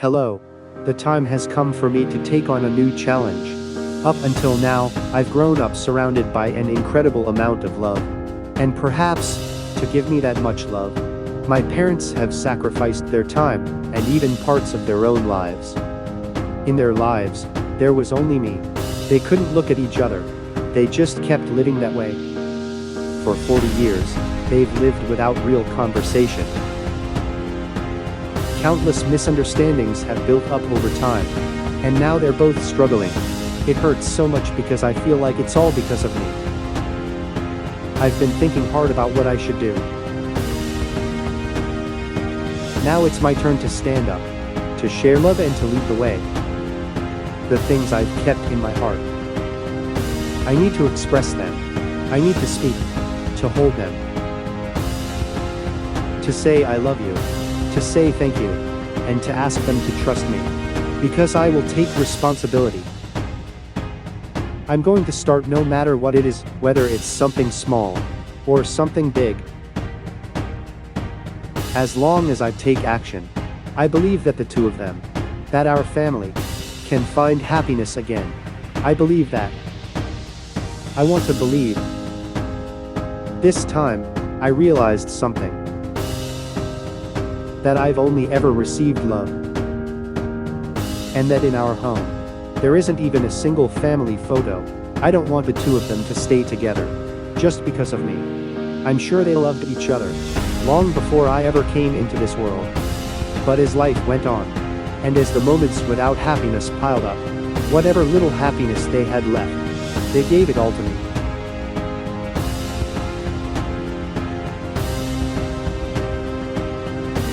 Hello. The time has come for me to take on a new challenge. Up until now, I've grown up surrounded by an incredible amount of love. And perhaps, to give me that much love, my parents have sacrificed their time, and even parts of their own lives. In their lives, there was only me. They couldn't look at each other. They just kept living that way. For 40 years, they've lived without real conversation. Countless misunderstandings have built up over time, and now they're both struggling. It hurts so much because I feel like it's all because of me. I've been thinking hard about what I should do. Now it's my turn to stand up, to share love and to lead the way. The things I've kept in my heart. I need to express them. I need to speak, to hold them. To say I love you. To say thank you, and to ask them to trust me, because I will take responsibility. I'm going to start no matter what it is, whether it's something small, or something big. As long as I take action, I believe that the two of them, that our family, can find happiness again. I believe that. I want to believe. This time, I realized something. That I've only ever received love. And that in our home, there isn't even a single family photo. I don't want the two of them to stay together, just because of me. I'm sure they loved each other, long before I ever came into this world. But as life went on, and as the moments without happiness piled up, whatever little happiness they had left, they gave it all to me.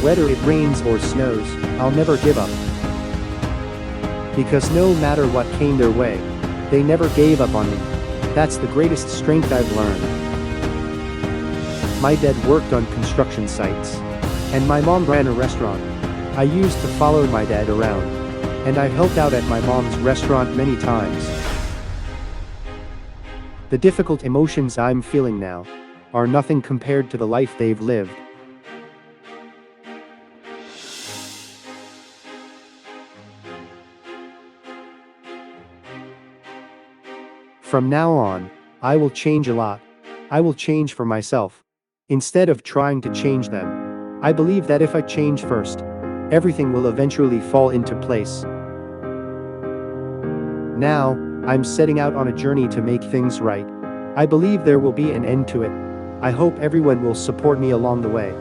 Whether it rains or snows, I'll never give up. Because no matter what came their way, they never gave up on me. That's the greatest strength I've learned. My dad worked on construction sites, and my mom ran a restaurant. I used to follow my dad around, and I helped out at my mom's restaurant many times. The difficult emotions I'm feeling now are nothing compared to the life they've lived. From now on, I will change a lot. I will change for myself, instead of trying to change them. I believe that if I change first, everything will eventually fall into place. Now, I'm setting out on a journey to make things right. I believe there will be an end to it. I hope everyone will support me along the way.